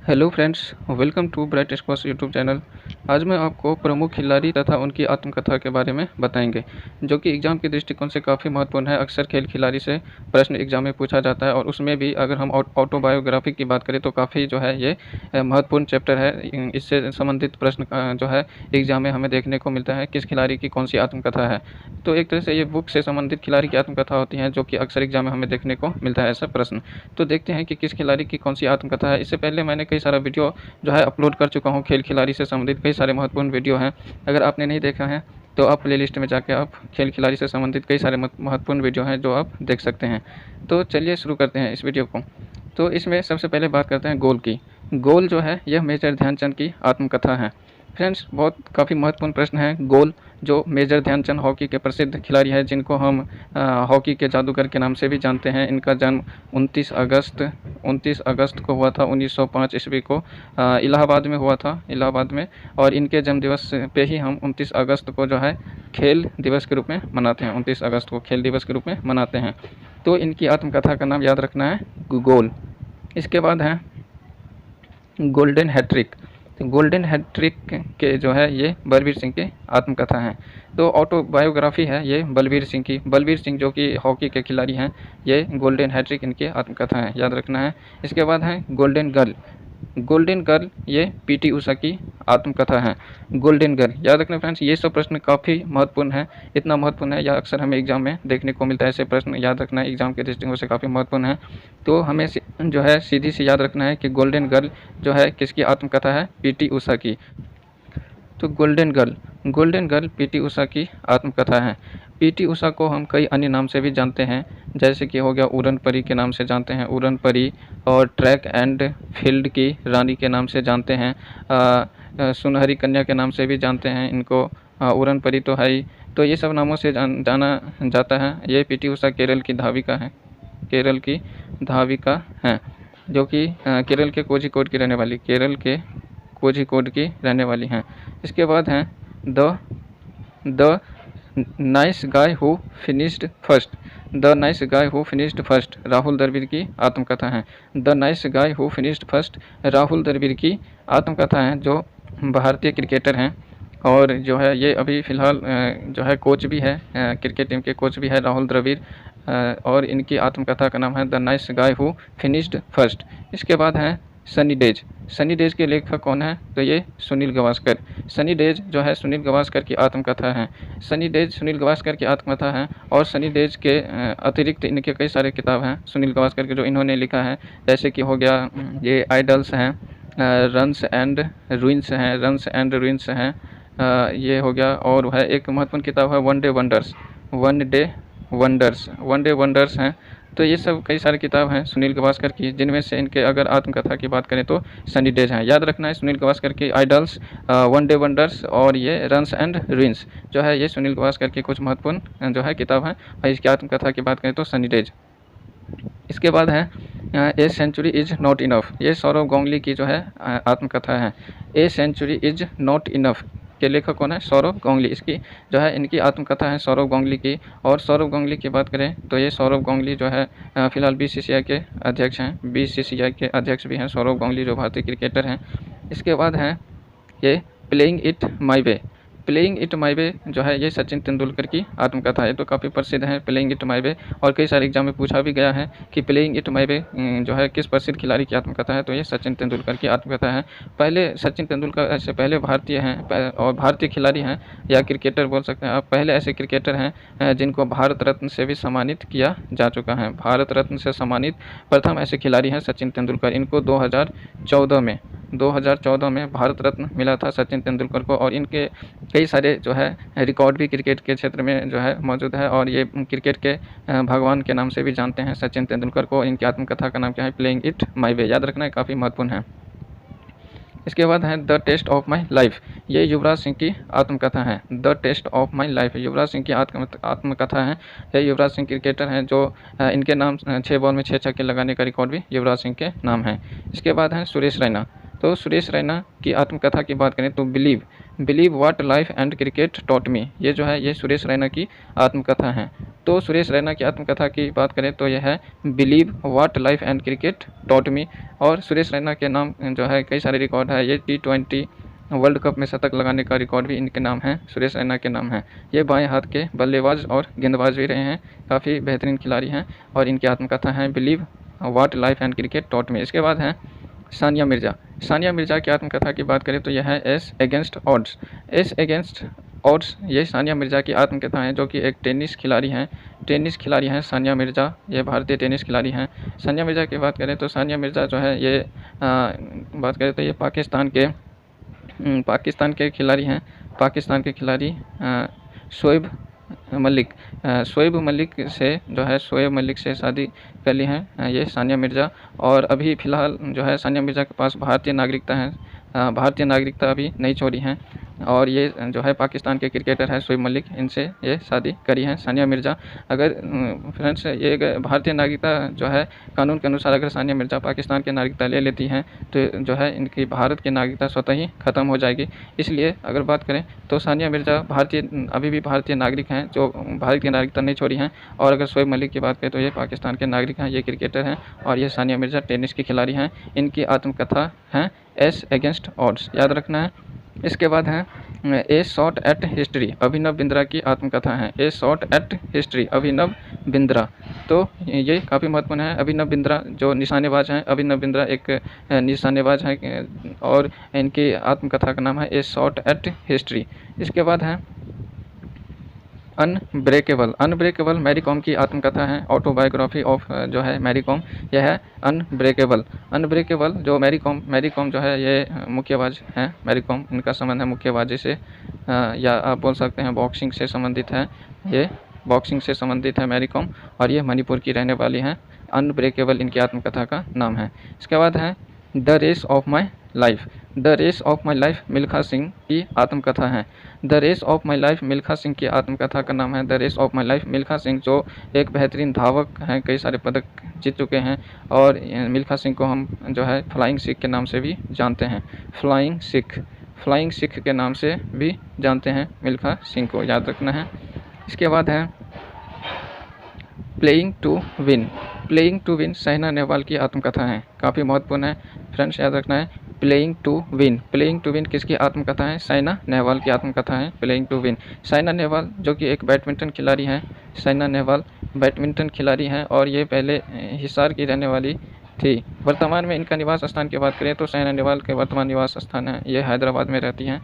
Hello friends, welcome to Bright Scotch YouTube channel. आज मैं आपको प्रमुख खिलाड़ी तथा उनकी आत्मकथा के बारे में बताएंगे, जो कि एग्ज़ाम के दृष्टिकोण से काफ़ी महत्वपूर्ण है। अक्सर खेल खिलाड़ी से प्रश्न एग्ज़ाम में पूछा जाता है और उसमें भी अगर हम ऑटोबायोग्राफी की बात करें तो काफ़ी जो है ये महत्वपूर्ण चैप्टर है। इससे संबंधित प्रश्न जो है एग्ज़ाम में हमें देखने को मिलता है किस खिलाड़ी की कौन सी आत्मकथा है। तो एक तरह से ये बुक से संबंधित खिलाड़ी की आत्मकथा होती हैं, जो कि अक्सर एग्ज़ाम में हमें देखने को मिलता है ऐसा प्रश्न। तो देखते हैं कि किस खिलाड़ी की कौन सी आत्मकथा है। इससे पहले मैंने कई सारा वीडियो जो है अपलोड कर चुका हूँ। खेल खिलाड़ी से संबंधित कई सारे महत्वपूर्ण वीडियो हैं। अगर आपने नहीं देखा है तो आप प्लेलिस्ट में जाके आप खेल खिलाड़ी से संबंधित कई सारे महत्वपूर्ण वीडियो हैं जो आप देख सकते हैं। तो चलिए शुरू करते हैं इस वीडियो को। तो इसमें सबसे पहले बात करते हैं गोल की। गोल जो है यह मेजर ध्यानचंद की आत्मकथा है। फ्रेंड्स, बहुत काफ़ी महत्वपूर्ण प्रश्न है। गोल जो मेजर ध्यानचंद हॉकी के प्रसिद्ध खिलाड़ी हैं, जिनको हम हॉकी के जादूगर के नाम से भी जानते हैं। इनका जन्म 29 अगस्त को हुआ था 1905 ईस्वी को। इलाहाबाद में हुआ था, इलाहाबाद में। और इनके जन्मदिवस पे ही हम 29 अगस्त को जो है खेल दिवस के रूप में मनाते हैं। 29 अगस्त को खेल दिवस के रूप में मनाते हैं। तो इनकी आत्मकथा का नाम याद रखना है गोल। इसके बाद है गोल्डन हैट्रिक। तो गोल्डन हैट्रिक के जो है ये बलबीर सिंह की आत्मकथा है। तो ऑटोबायोग्राफी है ये बलबीर सिंह की। बलबीर सिंह जो कि हॉकी के खिलाड़ी हैं, ये गोल्डन हैट्रिक इनकी आत्मकथा है, याद रखना है। इसके बाद है गोल्डन गर्ल। गोल्डन गर्ल ये पीटी उषा की आत्मकथा है। गोल्डन गर्ल याद रखना फ्रेंड्स। ये सब प्रश्न काफ़ी महत्वपूर्ण है, इतना महत्वपूर्ण है या अक्सर हमें एग्जाम में देखने को मिलता है। ऐसे प्रश्न याद रखना एग्जाम के दृष्टिकोण से काफ़ी महत्वपूर्ण है। तो हमें जो है सीधी सी याद रखना है कि गोल्डन गर्ल जो है किसकी आत्मकथा है, पीटी उषा की। तो गोल्डन गर्ल पीटी उषा की आत्मकथा है। पीटी उषा को हम कई अन्य नाम से भी जानते हैं, जैसे कि हो गया उड़न परी के नाम से जानते हैं, उड़न परी। और ट्रैक एंड फील्ड की रानी के नाम से जानते हैं। सुनहरी कन्या के नाम से भी जानते हैं इनको। उड़न परी तो है ही। तो ये सब नामों से जाना जाता है। ये पीटी उषा केरल की धाविका है, केरल की धाविका हैं, जो कि केरल के कोझिकोड की रहने वाली, केरल के कोझिकोड की रहने वाली हैं। इसके बाद हैं the nice guy who finished first. The nice guy who finished first Rahul Dravid की आत्मकथा है। The nice guy who finished first Rahul Dravid की आत्मकथा है, जो भारतीय क्रिकेटर हैं। और जो है ये अभी फ़िलहाल जो है कोच भी है, क्रिकेट टीम के कोच भी है राहुल द्रविड़। और इनकी आत्मकथा का नाम है the nice guy who finished first. इसके बाद हैं सनी डेज। सनी डेज के लेखक कौन है, तो ये सुनील गावस्कर। सनी डेज जो है सुनील गावस्कर की आत्मकथा है। सनी डेज सुनील गावस्कर की आत्मकथा है। और सनी डेज के अतिरिक्त इनके कई सारे किताब हैं सुनील गावस्कर के, जो इन्होंने लिखा है। जैसे कि हो गया ये आइडल्स हैं, रन्स एंड रूइंस हैं, रन्स एंड रूइंस हैं, ये हो गया। और वह एक महत्वपूर्ण किताब है वन डे वंडर्स हैं। तो ये सब कई सारी किताब हैं सुनील गावस्कर की, जिनमें से इनके अगर आत्मकथा की बात करें तो सनी डेज हैं। याद रखना है सुनील गावस्कर की आइडल्स, वन डे वंडर्स और ये रन्स एंड रूइंस जो है ये सुनील गावस्कर की कुछ महत्वपूर्ण जो है किताब हैं। और इसकी आत्मकथा की बात करें तो सनी डेज। इसके बाद है a century is not enough. ये सौरव गांगुली की जो है आत्मकथा है। A century is not enough के लेखक कौन है, सौरव गांगुली। इसकी जो है इनकी आत्मकथा है सौरव गांगुली की। और सौरव गांगुली की बात करें तो ये सौरव गांगुली जो है फिलहाल बीसीसीआई के अध्यक्ष हैं। बीसीसीआई के अध्यक्ष भी हैं सौरव गांगुली, जो भारतीय क्रिकेटर हैं। इसके बाद हैं ये playing it my way. Playing it my way जो है ये सचिन तेंदुलकर की आत्मकथा है। तो काफ़ी प्रसिद्ध है प्लेइंग इट माई वे, और कई सारे एग्जाम में पूछा भी गया है कि प्लेइंग इट माई वे जो है किस प्रसिद्ध खिलाड़ी की आत्मकथा है, तो ये सचिन तेंदुलकर की आत्मकथा है। पहले सचिन तेंदुलकर ऐसे पहले भारतीय हैं और भारतीय खिलाड़ी हैं या क्रिकेटर बोल सकते हैं आप, पहले ऐसे क्रिकेटर हैं जिनको भारत रत्न से भी सम्मानित किया जा चुका है। भारत रत्न से सम्मानित प्रथम ऐसे खिलाड़ी हैं सचिन तेंदुलकर। इनको 2014 में भारत रत्न मिला था सचिन तेंदुलकर को। और इनके कई सारे जो है रिकॉर्ड भी क्रिकेट के क्षेत्र में जो है मौजूद है, और ये क्रिकेट के भगवान के नाम से भी जानते हैं सचिन तेंदुलकर को। इनकी आत्मकथा का नाम क्या है, प्लेइंग इट माई वे। याद रखना है, काफ़ी महत्वपूर्ण है। इसके बाद है the test of my life. ये युवराज सिंह की आत्मकथा है। The test of my life Yuvraj Singh की आत्मकथा है। ये युवराज सिंह क्रिकेटर हैं, जो इनके नाम 6 बॉल में 6 छक्के लगाने का रिकॉर्ड भी युवराज सिंह के नाम है। इसके बाद है सुरेश रैना। तो सुरेश रैना की आत्मकथा की बात करें तो believe what life and cricket taught me. ये जो है ये सुरेश रैना की आत्मकथा है। तो सुरेश रैना की आत्मकथा की बात करें तो यह है believe what life and cricket taught me. और सुरेश रैना के नाम जो है कई सारे रिकॉर्ड है, ये T20 वर्ल्ड कप में शतक लगाने का रिकॉर्ड भी इनके नाम है, सुरेश रैना के नाम है। ये बाएं हाथ के बल्लेबाज और गेंदबाज भी रहे हैं, काफ़ी बेहतरीन खिलाड़ी हैं और इनकी आत्मकथा है believe what life and cricket taught me. इसके बाद हैं सानिया मिर्ज़ा। सानिया मिर्ज़ा की आत्मकथा की बात करें तो यह है S against odds. S against odds ये सानिया मिर्ज़ा की आत्मकथा है, जो कि एक टेनिस खिलाड़ी हैं सानिया मिर्ज़ा, ये भारतीय टेनिस खिलाड़ी हैं। सानिया मिर्ज़ा की बात करें तो सानिया मिर्ज़ा जो है ये बात करें तो ये पाकिस्तान के खिलाड़ी हैं। पाकिस्तान के खिलाड़ी शोएब मलिक से शादी कर ली हैं ये सानिया मिर्ज़ा। और अभी फ़िलहाल जो है सानिया मिर्ज़ा के पास भारतीय नागरिकता है, भारतीय नागरिकता अभी नहीं छोड़ी हैं। और ये जो है पाकिस्तान के क्रिकेटर है शोएब मलिक, इनसे ये शादी करी है सानिया मिर्ज़ा। अगर फ्रेंड्स ये भारतीय नागरिकता जो है कानून के अनुसार अगर सानिया मिर्ज़ा पाकिस्तान की नागरिकता ले लेती हैं तो जो है इनकी भारत की नागरिकता स्वतः ही ख़त्म हो जाएगी। इसलिए अगर बात करें तो सानिया मिर्ज़ा अभी भी भारतीय नागरिक हैं, जो भारत की नागरिकता नहीं छोड़ी हैं। और अगर शोएब मलिक की बात करें तो ये पाकिस्तान के नागरिक हैं, ये क्रिकेटर हैं। और ये सानिया मिर्ज़ा टेनिस की खिलाड़ी हैं। इनकी आत्मकथा है एस अगेंस्ट ऑड्स, याद रखना है। इसके बाद है ए shot at history, Abhinav Bindra की आत्मकथा है ए shot at history Abhinav Bindra. तो ये काफ़ी महत्वपूर्ण है। अभिनव बिंद्रा जो निशानेबाज हैं, अभिनव बिंद्रा एक निशानेबाज हैं और इनकी आत्मकथा का नाम है ए शॉट एट हिस्ट्री। इसके बाद है अनब्रेकेबल मैरी कॉम की आत्मकथा है, ऑटोबायोग्राफी ऑफ जो है मैरी कॉम, यह है अनब्रेकेबल जो मैरी कॉम जो है ये मुक्केबाज हैं। मैरी कॉम इनका संबंध है मुक्केबाजी से, या आप बोल सकते हैं बॉक्सिंग से संबंधित है, ये बॉक्सिंग से संबंधित है मैरी कॉम। और ये मणिपुर की रहने वाली हैं। अनब्रेकेबल इनकी आत्मकथा का नाम है। इसके बाद है the race of my life Milkha Singh की आत्मकथा है। The race of my life Milkha Singh की आत्मकथा का नाम है the race of my life. Milkha Singh जो एक बेहतरीन धावक हैं, कई सारे पदक जीत चुके हैं। और मिल्खा सिंह को हम जो है फ्लाइंग सिख के नाम से भी जानते हैं, फ्लाइंग सिख के नाम से भी जानते हैं मिल्खा सिंह को, याद रखना है। इसके बाद है playing to win Saina Nehwal की आत्मकथा है, काफ़ी महत्वपूर्ण है फ्रेंड्स, याद रखना है। प्लेइंग टू विन किसकी आत्मकथा है? साइना नेहवाल की आत्मकथा है playing to win. Saina Nehwal जो कि एक बैडमिंटन खिलाड़ी हैं, साइना नेहवाल बैडमिंटन खिलाड़ी हैं और ये पहले हिसार की रहने वाली थी। वर्तमान में इनका निवास स्थान की बात करें तो साइना नेहवाल के वर्तमान निवास स्थान है ये हैदराबाद में रहती हैं,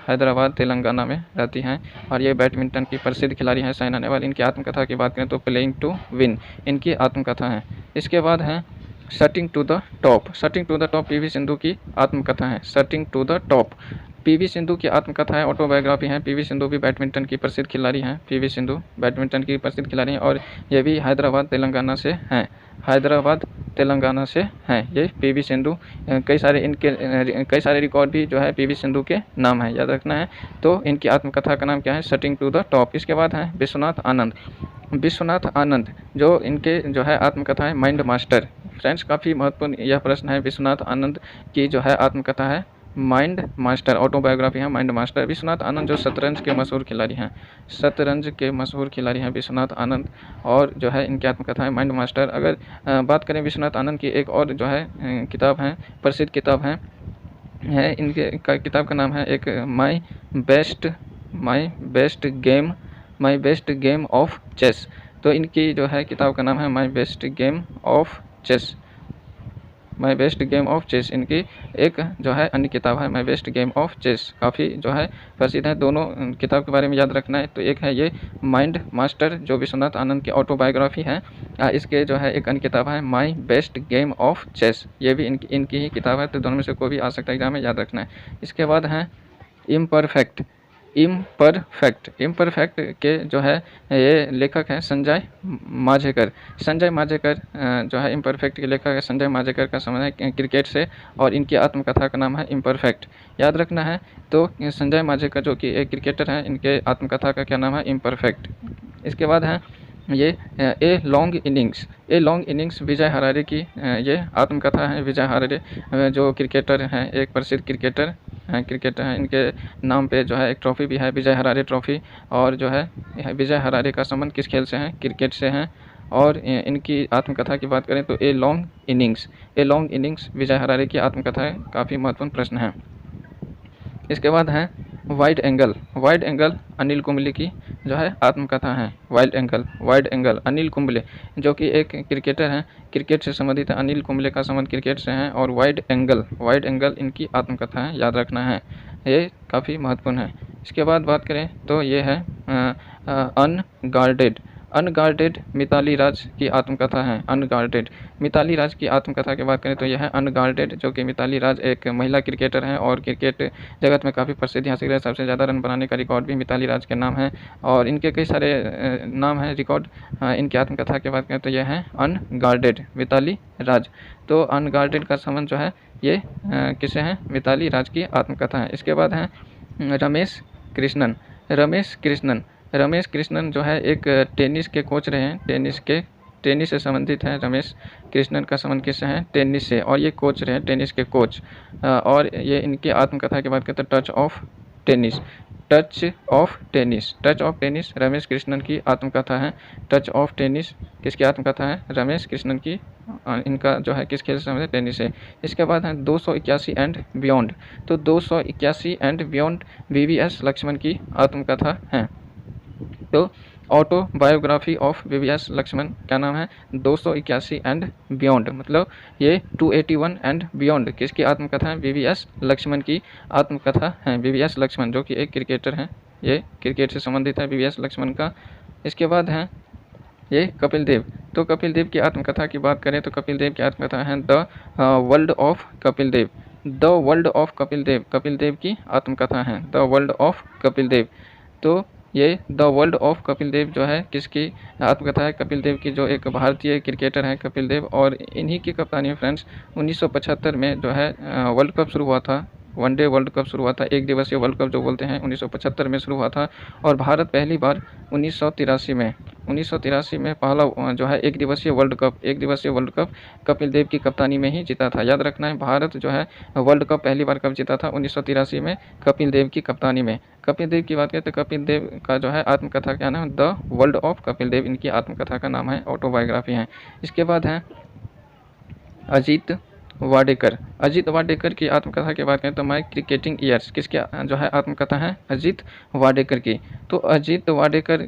हैदराबाद तेलंगाना में रहती हैं। और ये बैडमिंटन की प्रसिद्ध खिलाड़ी हैं साइना नेहवाल। इनकी आत्मकथा की बात करें तो प्लेइंग टू विन इनकी आत्मकथा है। इसके बाद है shuttling to the top PV Sindhu की आत्मकथा है। Shuttling to the top PV Sindhu की आत्मकथा है, ऑटोबायोग्राफी है। पीवी सिंधु भी बैडमिंटन की प्रसिद्ध खिलाड़ी हैं, पीवी सिंधु बैडमिंटन की प्रसिद्ध खिलाड़ी हैं और ये भी हैदराबाद तेलंगाना से हैं ये पीवी सिंधु। कई सारे रिकॉर्ड भी जो है पीवी सिंधु के नाम है, याद रखना है। तो इनकी आत्मकथा का नाम क्या है? Shuttling to the top. इसके बाद है विश्वनाथ आनंद जो इनके जो है आत्मकथा है माइंड मास्टर। फ्रेंड्स काफ़ी महत्वपूर्ण यह प्रश्न है। विश्वनाथ आनंद की जो है आत्मकथा है माइंड मास्टर, ऑटोबायोग्राफी है माइंड मास्टर। विश्वनाथ आनंद जो शतरंज के मशहूर खिलाड़ी हैं विश्वनाथ आनंद, और जो है इनकी आत्मकथा है माइंड मास्टर। अगर बात करें विश्वनाथ आनंद की एक और जो है किताब है, प्रसिद्ध किताब है इनके किताब का नाम है एक my best game of chess. तो इनकी जो है किताब का नाम है my best game of chess. इनकी एक जो है अन्य किताब है my best game of chess, काफ़ी जो है प्रसिद्ध है। दोनों किताब के बारे में याद रखना है। तो एक है ये माइंड मास्टर जो विश्वनाथ आनंद की ऑटोबायोग्राफी है, इसके जो है एक अन्य किताब है my best game of chess, ये भी इनकी ही किताब है। तो दोनों में से कोई भी आ सकता है एग्जाम में, याद रखना है। इसके बाद है इम्परफेक्ट के जो है ये लेखक हैं संजय मांझेकर जो है इम्परफेक्ट के लेखक है संजय मांझेकर का संबंध है क्रिकेट से और इनकी आत्मकथा का नाम है इम्परफेक्ट, याद रखना है। तो संजय मांझेकर जो कि एक क्रिकेटर हैं, इनके आत्मकथा का क्या नाम है? इम्परफेक्ट। इसके बाद है ये a long innings Vijay Harare की ये आत्मकथा है। विजय हरारे जो क्रिकेटर हैं, एक प्रसिद्ध क्रिकेटर क्रिकेटर हैं, इनके नाम पे जो है एक ट्रॉफ़ी भी है, विजय हरारे ट्रॉफ़ी। और जो है विजय हरारे का संबंध किस खेल से है? क्रिकेट से हैं। और इनकी आत्मकथा की बात करें तो a long innings Vijay Harare की आत्मकथा है। काफ़ी महत्वपूर्ण प्रश्न है। इसके बाद है वाइड एंगल अनिल कुंबले की जो है आत्मकथा है। वाइड एंगल अनिल कुंबले जो कि एक क्रिकेटर हैं, क्रिकेट से संबंधित है। अनिल कुंबले का संबंध क्रिकेट से है। और वाइड एंगल इनकी आत्मकथा है, याद रखना है, ये काफ़ी महत्वपूर्ण है। इसके बाद बात करें तो ये है अनगार्डेड मिताली राज की आत्मकथा है। अनगार्डेड मिताली राज की आत्मकथा की बात करें तो यह है अनगार्डेड, जो कि मिताली राज एक महिला क्रिकेटर हैं और क्रिकेट जगत में काफ़ी प्रसिद्धि हासिल है। सबसे ज़्यादा रन बनाने का रिकॉर्ड भी मिताली राज के नाम है और इनके कई सारे नाम हैं, रिकॉर्ड। इनकी आत्मकथा की बात करें तो यह है अनगार्डेड मिताली राज। तो अनगार्डेड का संबंध जो है ये किसे हैं? मिताली राज की आत्मकथा है। इसके बाद है रमेश कृष्णन जो है एक टेनिस के कोच रहे हैं। टेनिस से संबंधित है। रमेश कृष्णन का संबंध किससे है? टेनिस से। और ये कोच रहे हैं, टेनिस के कोच। और ये इनकी आत्मकथा की बात करते हैं touch of tennis Ramesh Krishnan की आत्मकथा है। टच ऑफ टेनिस किसकी आत्मकथा है? रमेश कृष्णन की। इनका जो है किस खेल से संबंधित? टेनिस से। इसके बाद है 281 एंड बियॉन्ड। तो 281 एंड बियॉन्ड VVS लक्ष्मण की आत्मकथा है। तो ऑटोबायोग्राफी ऑफ VVS लक्ष्मण क्या नाम है? 281 एंड बियॉन्ड, मतलब ये 281 एंड बियॉन्ड किसकी आत्मकथा है? VVS लक्ष्मण की आत्मकथा है। VVS लक्ष्मण जो कि एक क्रिकेटर हैं, ये क्रिकेट से संबंधित है VVS लक्ष्मण का। इसके बाद है ये कपिल देव। तो कपिल देव की आत्मकथा की बात करें तो कपिल देव की आत्मकथा है the world of Kapil Dev. Kapil Dev की आत्मकथा है the world of Kapil Dev. तो ये the world of Kapil Dev जो है किसकी आत्मकथा है? कपिल देव की, जो एक भारतीय क्रिकेटर हैं कपिल देव। और इन्हीं की कप्तानी में फ्रेंड्स 1975 में जो है वर्ल्ड कप शुरू हुआ था। वनडे वर्ल्ड कप शुरू हुआ था, एक दिवसीय वर्ल्ड कप जो बोलते हैं, 1975 में शुरू हुआ था। और भारत पहली बार 1983 में पहला जो है एक दिवसीय वर्ल्ड कप कपिल देव की कप्तानी में ही जीता था। याद रखना है, भारत जो है वर्ल्ड कप पहली बार कब जीता था? 1983 में कपिल देव की कप्तानी में। कपिल देव की बात करें तो कपिल देव का जो है आत्मकथा क्या नाम है? The world of Kapil Dev इनकी आत्मकथा का नाम है, ऑटोबायोग्राफी है। इसके बाद है अजीत वाडेकर की आत्मकथा की बात करें तो माय क्रिकेटिंग ईयर्स किसकी जो है आत्मकथा है? अजीत वाडेकर की। तो अजीत वाडेकर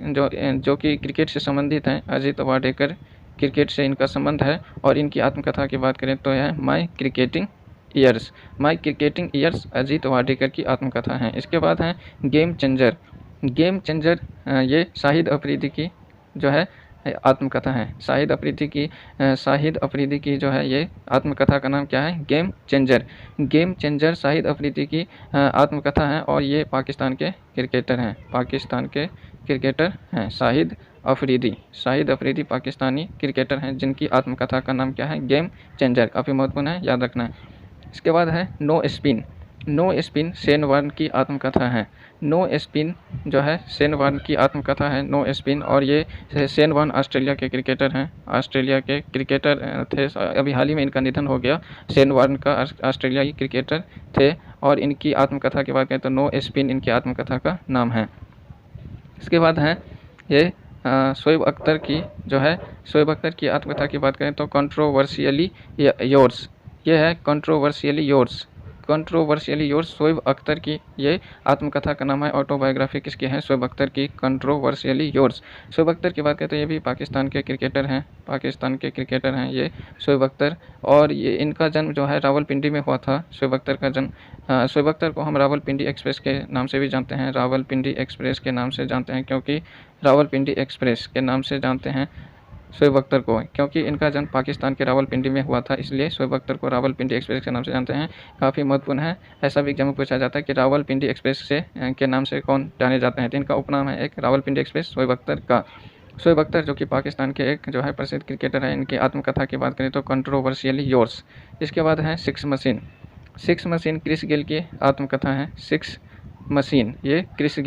जो कि क्रिकेट से संबंधित हैं, अजीत वाडेकर क्रिकेट से इनका संबंध है। और इनकी आत्मकथा की बात करें तो यह my cricketing years Ajit Wadekar की आत्मकथा है। इसके बाद है गेम चेंजर ये शाहिद अफरीदी की जो है आत्मकथा है। शाहिद अफरीदी की जो है ये आत्मकथा का नाम क्या है? गेम चेंजर शाहिद अफरीदी की आत्मकथा है। और ये पाकिस्तान के क्रिकेटर हैं शाहिद अफरीदी पाकिस्तानी क्रिकेटर हैं जिनकी आत्मकथा का नाम क्या है? Game changer. काफ़ी महत्वपूर्ण है, याद रखना है। इसके बाद है नो स्पिन शेन वार्न की आत्मकथा है। नो स्पिन जो है शेन वार्न की आत्मकथा है, नो स्पिन। और ये शेन वार्न ऑस्ट्रेलिया के क्रिकेटर थे। अभी हाल ही में इनका निधन हो गया। शेन वार्न का ऑस्ट्रेलियाई क्रिकेटर थे। और इनकी आत्मकथा की बात करें तो नो स्पिन इनकी आत्मकथा का नाम है। इसके बाद है ये शोएब अख्तर की आत्मकथा की बात करें तो कंट्रोवर्शियली योर्स, ये है कंट्रोवर्शियली योर्स शोएब अख्तर की ये आत्मकथा का नाम है। ऑटोबायोग्राफी किसकी है? शोएब अख्तर की, कंट्रोवर्शियली योर्स। शोएब अख्तर की बात करें तो ये भी पाकिस्तान के क्रिकेटर हैं ये शोएब अख्तर। और ये इनका जन्म जो है रावलपिंडी में हुआ था। शोएब अख्तर का जन्म, शोएब अख्तर को हम रावलपिंडी एक्सप्रेस के नाम से भी जानते हैं, क्योंकि रावलपिंडी एक्सप्रेस के नाम से जानते हैं शोएब अख्तर को, क्योंकि इनका जन्म पाकिस्तान के रावलपिंडी में हुआ था, इसलिए शोएब अख्तर को रावलपिंडी एक्सप्रेस के नाम से जानते हैं। काफ़ी महत्वपूर्ण है, ऐसा भी एग्जाम में पूछा जाता है कि रावलपिंडी एक्सप्रेस के नाम से कौन जाने जाते हैं। तो इनका उपनाम है एक रावलपिंडी एक्सप्रेस शोएब अख्तर का। शोएब अख्तर जो कि पाकिस्तान के एक जो है प्रसिद्ध क्रिकेटर है, इनकी आत्मकथा की बात करें तो कंट्रोवर्शियली योर्स। इसके बाद है सिक्स मशीन क्रिस गेल की आत्मकथा है। सिक्स मशीन ये क्रिस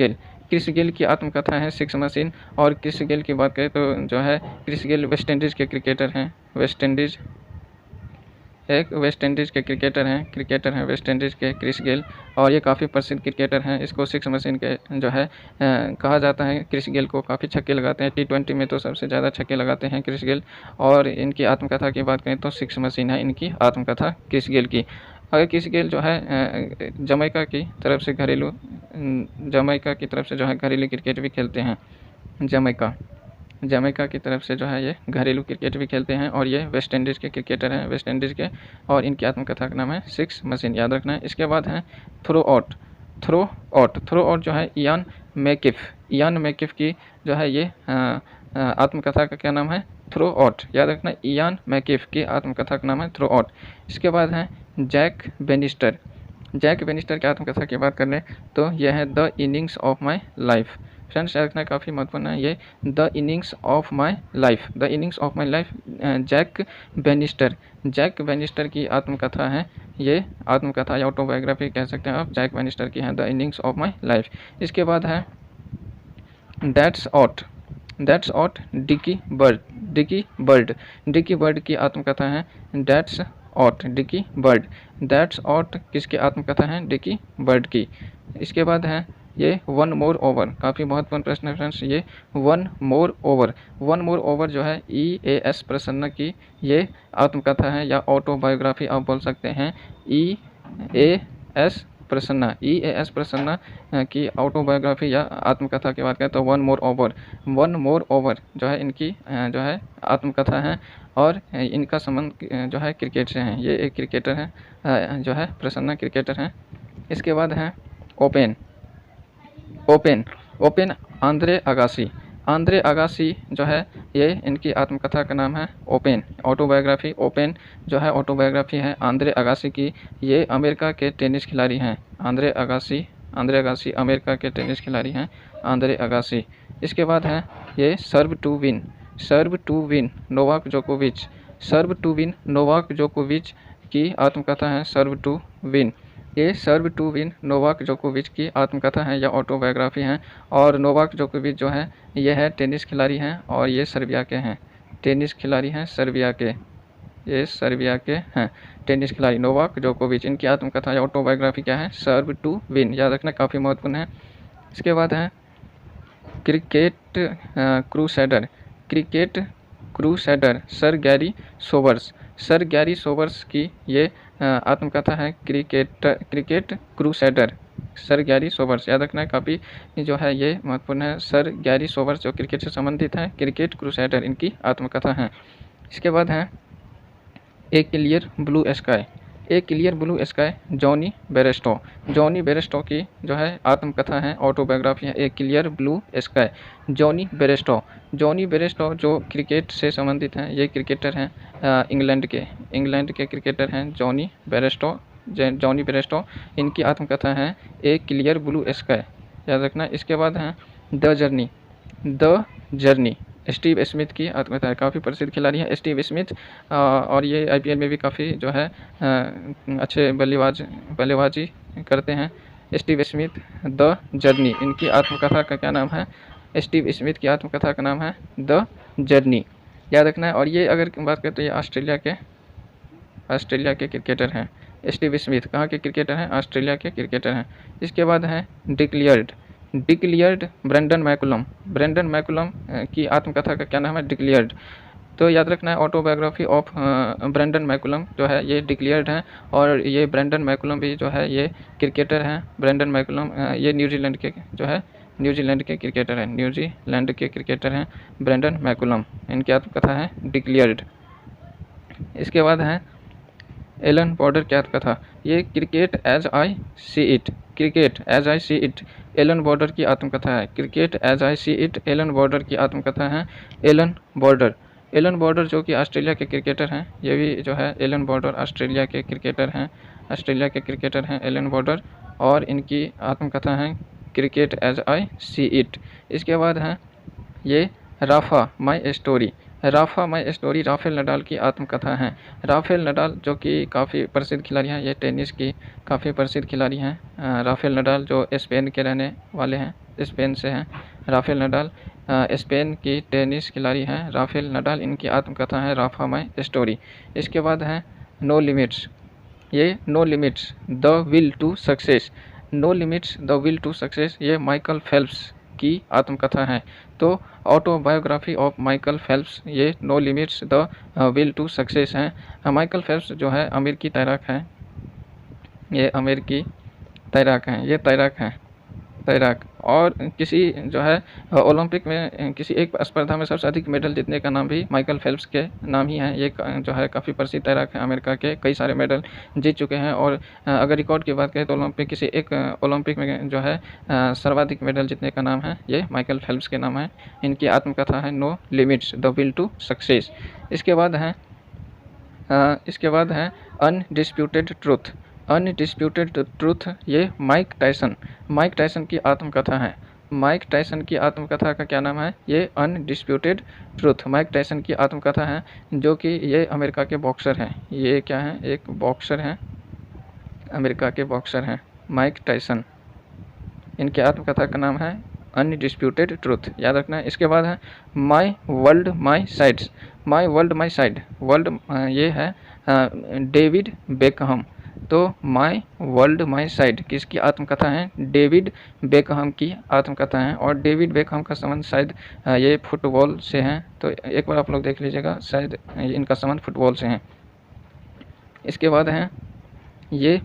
गेल की आत्मकथा है सिक्स मशीन। और क्रिस गेल की बात करें तो जो है क्रिस गेल वेस्ट इंडीज़ के क्रिकेटर हैं, एक वेस्ट इंडीज़ के क्रिकेटर हैं वेस्ट इंडीज़ के क्रिस गेल, और ये काफ़ी प्रसिद्ध क्रिकेटर हैं। इसको सिक्स मशीन के जो है कहा जाता है। क्रिस गेल को काफ़ी छक्के लगाते हैं, T20 में तो सबसे ज़्यादा छक्के लगाते हैं क्रिस गेल। और इनकी आत्मकथा की बात करें तो सिक्स मशीन है इनकी आत्मकथा क्रिस गेल की। अगर क्रिस गेल जो है जमैका की तरफ से जो है घरेलू क्रिकेट भी खेलते हैं। जमैका की तरफ से जो है ये घरेलू क्रिकेट भी खेलते हैं, और ये वेस्ट इंडीज़ के क्रिकेटर हैं, वेस्ट इंडीज़ के, और इनकी आत्मकथा का नाम है सिक्स मशीन, याद रखना है। इसके बाद है थ्रो आउट जो है इयान मैकिफ की जो है ये आत्मकथा का क्या नाम है? थ्रो आउट, याद रखना। इयान मैकिफ की आत्मकथा का नाम है थ्रो आउट। इसके बाद है जैक बेनिस्टर की आत्मकथा की बात कर लें तो यह है the innings of my life. Friends याद रखना काफ़ी महत्वपूर्ण है ये, the innings of my life. Jack Bannister की आत्मकथा है ये, आत्मकथा या ऑटोबायोग्राफी कह सकते हैं आप, जैक बेनिस्टर की है the innings of my life. इसके बाद है दैट्स आउट डिकी बर्ड की आत्मकथा है दैट्स आउट किसकी आत्मकथा है? डिकी बर्ड की। इसके बाद है ये वन मोर ओवर, काफ़ी महत्वपूर्ण प्रश्न है फ्रेंड्स ये। वन मोर ओवर जो है EAS प्रसन्ना की ये आत्मकथा है या ऑटोबायोग्राफी आप बोल सकते हैं। EAS प्रसन्ना की ऑटोबायोग्राफी या आत्मकथा की बात करें तो वन मोर ओवर जो है इनकी जो है आत्मकथा है, और इनका संबंध जो है क्रिकेट से है। ये एक क्रिकेटर हैं जो है प्रसन्ना क्रिकेटर हैं। इसके बाद है ओपेन आंद्रे अगासी जो है ये इनकी आत्मकथा का नाम है ओपेन। ओपेन जो है ऑटोबायोग्राफी है आंद्रे अगासी की। ये अमेरिका के टेनिस खिलाड़ी हैं। आंद्रे अगासी अमेरिका के टेनिस खिलाड़ी हैं आंद्रे अगासी। इसके बाद है ये सर्व टू विन नोवाक जोकोविच की आत्मकथा है सर्व टू विन। ये सर्व टू विन नोवाक जोकोविच की आत्मकथा है या ऑटोबायोग्राफी है। और नोवाक जोकोविच जो है ये है टेनिस खिलाड़ी हैं, और ये सर्बिया के हैं। टेनिस खिलाड़ी हैं सर्बिया के हैं टेनिस खिलाड़ी नोवाक जोकोविच। इनकी आत्मकथा या ऑटोबायोग्राफी क्या है? सर्व टू विन, याद रखना काफ़ी महत्वपूर्ण है। इसके बाद है cricket crusader sir Garry Sobers की ये आत्मकथा है cricket crusader sir Garry Sobers, याद रखना है काफ़ी जो है ये महत्वपूर्ण है। सर गैरी सोबर्स जो क्रिकेट से संबंधित है, क्रिकेट क्रूसेडर इनकी आत्मकथा है। इसके बाद है a clear blue sky Jonny Bairstow की जो है आत्मकथा है ऑटोबायोग्राफी है a clear blue sky. Jonny Bairstow जो क्रिकेट से संबंधित हैं, ये क्रिकेटर हैं इंग्लैंड के क्रिकेटर हैं जॉनी बेरेस्टो। इनकी आत्मकथा है ए क्लियर ब्लू स्काई, याद रखना। इसके बाद है द जर्नी स्टीव स्मिथ की आत्मकथा है। काफ़ी प्रसिद्ध खिलाड़ी हैं स्टीव स्मिथ, और ये IPL में भी काफ़ी जो है अच्छे बल्लेबाजी करते हैं स्टीव स्मिथ। द जर्नी इनकी आत्मकथा का क्या नाम है? स्टीव स्मिथ की आत्मकथा का नाम है द जर्नी, याद रखना है। और ये अगर बात करें तो ये ऑस्ट्रेलिया के क्रिकेटर हैं। स्टीव स्मिथ कहाँ के क्रिकेटर हैं? ऑस्ट्रेलिया के क्रिकेटर हैं। इसके बाद है डिक्लियर्ड ब्रेंडन मैकुलम की आत्मकथा का क्या नाम है? डिक्लियर्ड। तो याद रखना है ऑटोबायोग्राफी ऑफ ब्रेंडन मैकुलम जो है ये डिक्लियर्ड है, और ये ब्रेंडन मैकुलम भी जो है ये क्रिकेटर हैं। ब्रेंडन मैकुलम ये न्यूजीलैंड के क्रिकेटर हैं ब्रेंडन मैकुलम। इनकी आत्मकथा है डिक्लियर्ड। इसके बाद है एलन बॉर्डर की आत्मकथा, ये cricket as I see it Allan Border की आत्मकथा है। Cricket as I see it Allan Border की आत्मकथा है। एलन बॉर्डर जो कि ऑस्ट्रेलिया के क्रिकेटर हैं, ये भी जो है एलन बॉर्डर ऑस्ट्रेलिया के क्रिकेटर हैं एलन बॉर्डर, और इनकी आत्मकथा है cricket as I see it. इसके बाद है ये Rafa my story Rafael Nadal की आत्मकथा है। राफेल नडाल जो कि काफ़ी प्रसिद्ध खिलाड़ी हैं, ये टेनिस की काफ़ी प्रसिद्ध खिलाड़ी हैं। राफेल नडाल जो स्पेन के रहने वाले हैं, स्पेन से हैं राफेल नडाल, स्पेन की टेनिस खिलाड़ी हैं राफेल नडाल। इनकी आत्मकथा है राफा माई स्टोरी। इसके बाद है नो लिमिट्स, ये no limits the will to success, no limits the will to success ये माइकल फेल्प्स की आत्मकथा है। तो ऑटोबायोग्राफी ऑफ माइकल फेल्प्स ये no limits the will to success हैं। माइकल फेल्प्स जो है अमेरिकी तैराक हैं, ये अमेरिकी तैराक हैं, ये तैराक हैं, तैराक। और किसी जो है ओलंपिक में किसी एक स्पर्धा में सबसे अधिक मेडल जीतने का नाम भी माइकल फेल्प्स के नाम ही है। ये जो है काफ़ी प्रसिद्ध तैराक है अमेरिका के, कई सारे मेडल जीत चुके हैं। और अगर रिकॉर्ड की बात करें तो ओलंपिक किसी एक ओलंपिक में जो है सर्वाधिक मेडल जीतने का नाम है ये माइकल फेल्प्स के नाम है। इनकी आत्मकथा है no limits the will to success. इसके बाद है अनडिस्प्यूटेड ट्रूथ, अनडिस्प्यूटेड ट्रूथ ये माइक टायसन की आत्मकथा है। माइक टायसन की आत्मकथा का क्या नाम है? ये अनडिस्प्यूटेड ट्रूथ माइक टायसन की आत्मकथा है, जो कि ये अमेरिका के बॉक्सर हैं। ये क्या है? एक बॉक्सर हैं, अमेरिका के बॉक्सर हैं माइक टायसन। इनकी आत्मकथा का नाम है अनडिस्प्यूटेड ट्रूथ, याद रखना है। इसके बाद है my world my sides, my world my side, world ये है डेविड बेकहम। तो माई वर्ल्ड माई साइड किसकी आत्मकथा है? डेविड बेकहम की आत्मकथा है। और डेविड बेकहम का संबंध शायद ये फुटबॉल से हैं, तो एक बार आप लोग देख लीजिएगा, शायद इनका संबंध फुटबॉल से है। इसके बाद है ये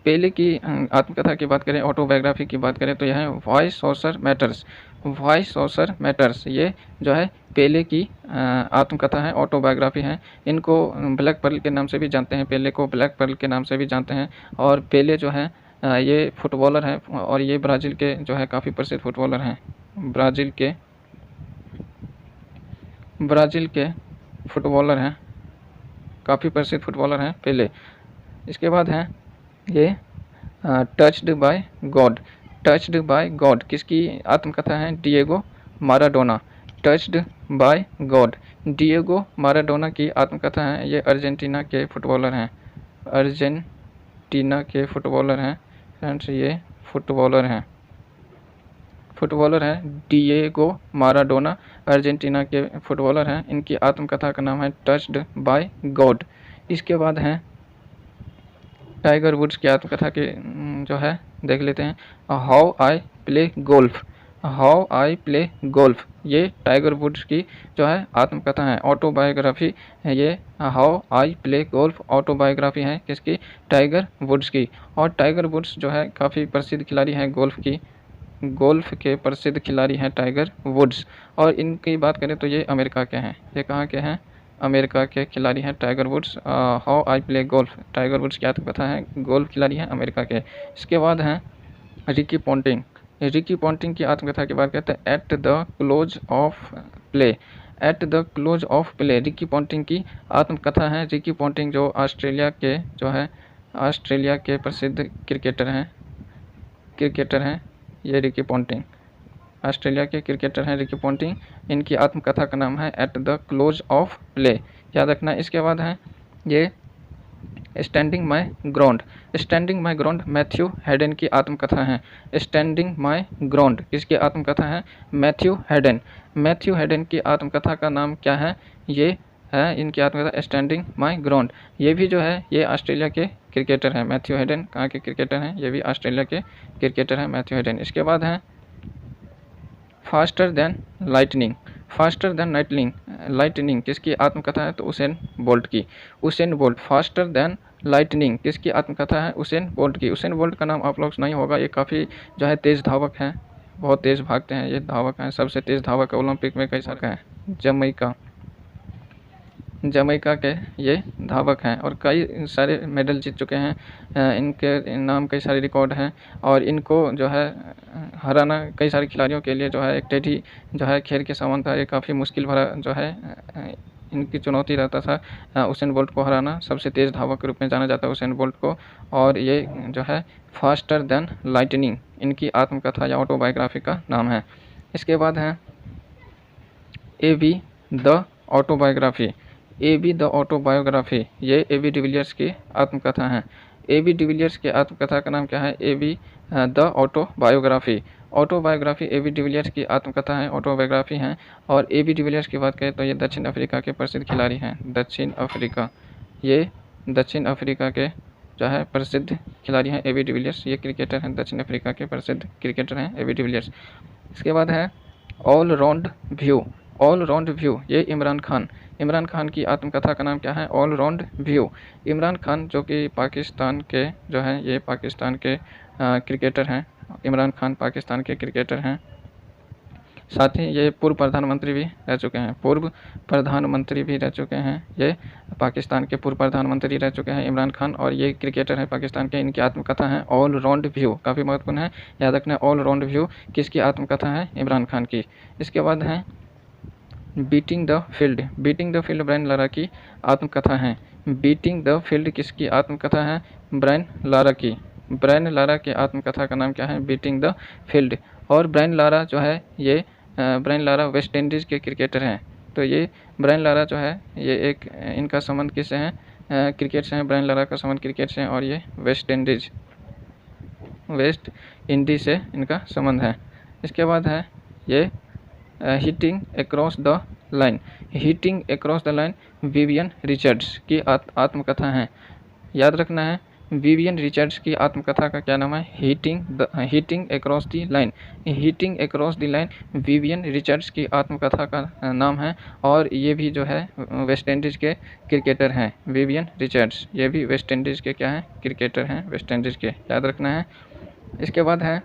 पेले की आत्मकथा की बात करें, ऑटोबायोग्राफी की बात करें तो यह है why saucer matters, why saucer matters. ये जो है पेले की आत्मकथा है, ऑटोबायोग्राफी है। इनको ब्लैक पर्ल के नाम से भी जानते हैं, पेले को ब्लैक पर्ल के नाम से भी जानते हैं। और पेले जो है ये फुटबॉलर हैं, और ये ब्राज़ील के जो है काफ़ी प्रसिद्ध फुटबॉलर हैं। ब्राज़ील के फुटबॉलर हैं, काफ़ी प्रसिद्ध फुटबॉलर हैं पेले। इसके बाद है ये touched bye God, touched bye God किसकी आत्मकथा है? Diego Maradona, touched bye God Diego Maradona की आत्मकथा है। ये अर्जेंटीना के फुटबॉलर हैं, अर्जेंटीना के फुटबॉलर हैं फ्रेंड्स, ये फुटबॉलर हैं डिएगो माराडोना, अर्जेंटीना के फुटबॉलर हैं। इनकी आत्मकथा का नाम है टच्ड बाय गॉड। इसके बाद हैं टाइगर वुड्स की आत्मकथा के जो है देख लेते हैं, how I play golf, how I play golf. ये टाइगर वुड्स की जो है आत्मकथा है, ऑटोबायोग्राफी है। ये how I play golf autobiography है किसकी? टाइगर वुड्स की। और टाइगर वुड्स जो है काफ़ी प्रसिद्ध खिलाड़ी हैं गोल्फ के प्रसिद्ध खिलाड़ी हैं टाइगर वुड्स। और इनकी बात करें तो ये अमेरिका के हैं। ये कहाँ के हैं? अमेरिका के खिलाड़ी हैं Tiger Woods. How I play golf Tiger Woods की आत्मकथा है, गोल्फ खिलाड़ी हैं अमेरिका के। इसके बाद हैं रिकी पॉन्टिंग, रिकी पॉन्टिंग की आत्मकथा की बात करते हैं, at the close of play, at the close of play Ricky Ponting की आत्मकथा है। रिकी पॉन्टिंग जो ऑस्ट्रेलिया के प्रसिद्ध क्रिकेटर हैं ये रिकी पॉन्टिंग, ऑस्ट्रेलिया के क्रिकेटर हैं रिकी पॉन्टिंग। इनकी आत्मकथा का नाम है at the close of play, याद रखना। इसके बाद है ये standing my ground, standing my ground Matthew Hayden की आत्मकथा है। स्टैंडिंग माई ग्राउंड किसकी आत्मकथा है? Matthew Hayden. मैथ्यू हेडन की आत्मकथा का नाम क्या है? ये है इनकी आत्मकथा स्टैंडिंग माई ग्राउंड। ये भी जो है ये ऑस्ट्रेलिया के क्रिकेटर हैं। मैथ्यू हेडन कहाँ के क्रिकेटर हैं? ये भी ऑस्ट्रेलिया के क्रिकेटर हैं मैथ्यू हेडन। इसके बाद हैं faster than lightning, faster than lightning किसकी आत्मकथा है? तो उसेन बोल्ट की, Usain bolt. Faster than lightning किसकी आत्मकथा है? उसेन बोल्ट की। उसेन बोल्ट का नाम आप लोग सुना ही होगा, ये काफ़ी जो है तेज़ धावक हैं, बहुत तेज़ भागते हैं, ये धावक हैं, सबसे तेज़ धावक ओलंपिक में कई सारे हैं। जमैका के ये धावक हैं और कई सारे मेडल जीत चुके हैं। इनके नाम कई सारे रिकॉर्ड हैं और इनको जो है हराना कई सारे खिलाड़ियों के लिए जो है एक टेढ़ी जो है खेल के समान था। ये काफ़ी मुश्किल भरा जो है इनकी चुनौती रहता था उसेन बोल्ट को हराना। सबसे तेज़ धावक के रूप में जाना जाता है उसेन बोल्ट को। और ये जो है फास्टर देन लाइटनिंग इनकी आत्मकथा या ऑटोबायोग्राफी का नाम है। इसके बाद है A B. The autobiography, A B. The autobiography ये ए.बी. डिविलियर्स की आत्मकथा है। ए.बी. डिविलियर्स की आत्मकथा का नाम क्या है? A B. The autobiography. Autobiography A B. De Villiers की आत्मकथा है, ऑटोबायोग्राफी हैं। और ए.बी. डिविलियर्स की बात करें तो ये दक्षिण अफ्रीका के प्रसिद्ध खिलाड़ी हैं। दक्षिण अफ्रीका ये दक्षिण अफ्रीका के जो है प्रसिद्ध खिलाड़ी हैं एबी डिविलियर्स। ये क्रिकेटर हैं, दक्षिण अफ्रीका के प्रसिद्ध क्रिकेटर हैं एबी डिविलियर्स। इसके बाद है all round view. All round view ये इमरान खान। इमरान खान की आत्मकथा का नाम क्या है? All round view. Imran Khan जो कि पाकिस्तान के जो है ये पाकिस्तान के क्रिकेटर हैं। इमरान खान पाकिस्तान के क्रिकेटर हैं। साथ ही ये पूर्व प्रधानमंत्री भी रह चुके हैं। पूर्व प्रधानमंत्री भी रह चुके हैं। ये पाकिस्तान के पूर्व प्रधानमंत्री रह चुके हैं इमरान खान, और ये क्रिकेटर हैं पाकिस्तान के। इनकी आत्मकथा है ऑल राउंड व्यू, काफ़ी महत्वपूर्ण है, याद रखना। ऑल राउंड व्यू किसकी आत्मकथा है? इमरान खान की। इसके बाद है beating the field. Beating the field Brian Lara की आत्मकथा है। बीटिंग द फील्ड किसकी आत्मकथा है? ब्रायन लारा की। ब्रायन लारा की आत्मकथा का नाम क्या है? Beating the field. और ब्रायन लारा जो है ये ब्रायन लारा वेस्ट इंडीज़ के क्रिकेटर हैं। तो ये ब्रायन लारा जो है ये एक इनका संबंध किससे है? क्रिकेट से हैं। ब्रायन लारा का संबंध क्रिकेट से है, और ये वेस्ट इंडीज से इनका संबंध है। इसके बाद है ये hitting across the line. Hitting across the line Vivian Richards की आत्मकथा है, याद रखना है। विवियन रिचर्ड्स की आत्मकथा का क्या नाम है? Hitting across the line. Hitting across the line Vivian Richards की आत्मकथा का नाम है, और ये भी जो है वेस्ट इंडीज़ के क्रिकेटर हैं। विवियन रिचर्ड्स ये भी वेस्ट इंडीज़ के क्या हैं? क्रिकेटर हैं वेस्ट इंडीज़ के, याद रखना है। इसके बाद है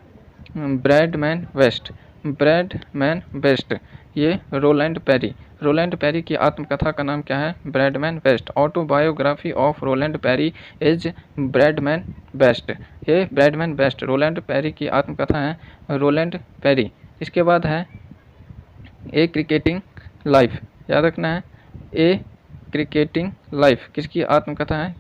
ब्रैडमैन वेस्ट। ब्रैडमैन वेस्ट ये रोलैंड पेरी। रोलैंड पेरी की आत्मकथा का नाम क्या है? Bradman best. Autobiography of Roland Perry is Bradman best. ये ब्रैडमैन वेस्ट रोलैंड पेरी की आत्मकथा है रोलैंड पेरी। इसके बाद है ए क्रिकेटिंग लाइफ, याद रखना है। ए क्रिकेटिंग लाइफ किसकी आत्मकथा है?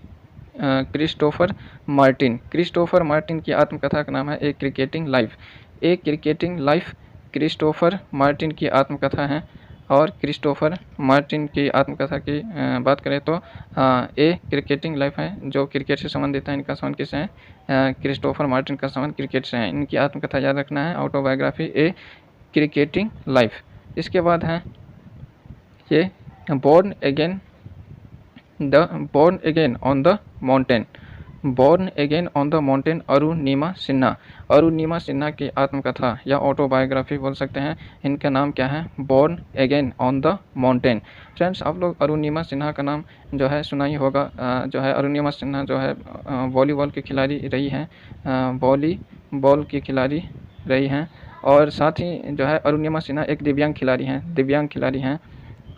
Christopher Martin. क्रिस्टोफर मार्टिन की आत्मकथा का नाम है ए क्रिकेटिंग लाइफ। ए क्रिकेटिंग लाइफ क्रिस्टोफर मार्टिन की आत्मकथा है। और क्रिस्टोफर मार्टिन की आत्मकथा की बात करें तो ए क्रिकेटिंग लाइफ है जो क्रिकेट से संबंधित है। इनका संबंध किससे है? क्रिस्टोफर मार्टिन का संबंध क्रिकेट से है। इनकी आत्मकथा याद रखना है, ऑटोबायोग्राफी ए क्रिकेटिंग लाइफ। इसके बाद है ये born again on the mountain. Born again on the mountain Arunima Sinha. Arunima Sinha की आत्मकथा या ऑटोबायोग्राफी बोल सकते हैं। इनका नाम क्या है? Born again on the mountain. Friends आप लोग अरुणिमा सिन्हा का नाम जो है सुना ही होगा। जो है अरुणिमा सिन्हा जो है वॉलीबॉल की खिलाड़ी रही हैं। वॉलीबॉल की खिलाड़ी रही हैं, और साथ ही जो है अरुणिमा सिन्हा एक दिव्यांग खिलाड़ी हैं।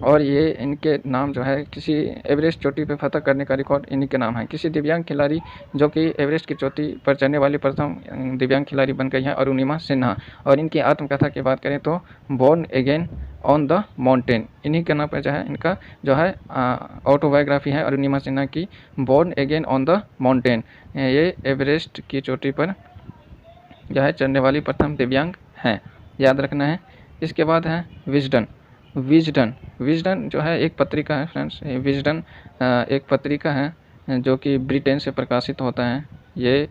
और ये इनके नाम जो है किसी एवरेस्ट चोटी पर फतह करने का रिकॉर्ड इन्हीं के नाम है। किसी दिव्यांग खिलाड़ी जो कि एवरेस्ट की चोटी पर चढ़ने वाली प्रथम दिव्यांग खिलाड़ी बन गई है अरुणिमा सिन्हा। और इनकी आत्मकथा की बात करें तो born again on the mountain, इन्हीं के नाम पर जो है इनका जो है ऑटोबायोग्राफी है अरुणिमा सिन्हा की, born again on the mountain. ये एवरेस्ट की चोटी पर जो है चढ़ने वाली प्रथम दिव्यांग हैं, याद रखना है। इसके बाद है विजडन जो है एक पत्रिका है फ्रेंड्स। विजडन एक पत्रिका है जो कि ब्रिटेन से प्रकाशित होता है। ये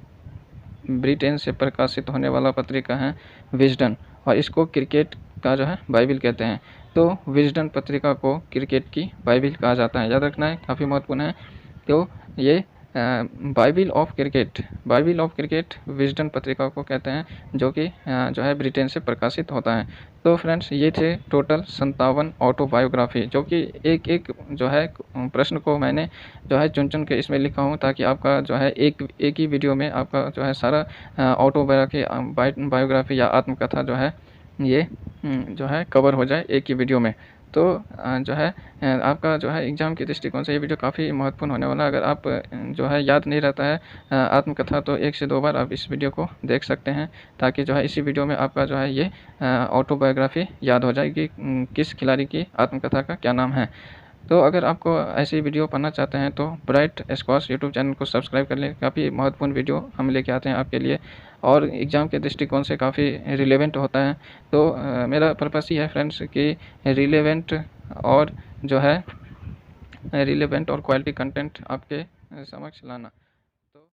ब्रिटेन से प्रकाशित होने वाला पत्रिका है विजडन, और इसको क्रिकेट का जो है बाइबिल कहते हैं। तो विजडन पत्रिका को क्रिकेट की बाइबिल कहा जाता है, याद रखना है, काफ़ी महत्वपूर्ण है। तो ये बाइबिल ऑफ क्रिकेट विजडन पत्रिका को कहते हैं, जो कि जो है ब्रिटेन से प्रकाशित होता है। तो फ्रेंड्स ये थे टोटल 57 ऑटोबायोग्राफी, जो कि एक जो है प्रश्न को मैंने जो है चुन के इसमें लिखा हूँ, ताकि आपका जो है एक ही वीडियो में आपका जो है सारा बायोग्राफी या आत्मकथा जो है ये जो है कवर हो जाए एक ही वीडियो में। तो जो है आपका जो है एग्ज़ाम के दृष्टिकोण से ये वीडियो काफ़ी महत्वपूर्ण होने वाला है। अगर आप जो है याद नहीं रहता है आत्मकथा, तो 1 से 2 बार आप इस वीडियो को देख सकते हैं, ताकि जो है इसी वीडियो में आपका जो है ये ऑटोबायोग्राफी याद हो जाए कि किस खिलाड़ी की आत्मकथा का क्या नाम है। तो अगर आपको ऐसी वीडियो पढ़ना चाहते हैं तो ब्राइट स्क्वैश यूट्यूब चैनल को सब्सक्राइब कर लें। काफ़ी महत्वपूर्ण वीडियो हम लेके आते हैं आपके लिए, और एग्ज़ाम के दृष्टिकोण से काफ़ी रिलेवेंट होता है। तो मेरा पर्पस ही है फ्रेंड्स कि रिलेवेंट और क्वालिटी कंटेंट आपके समक्ष लाना।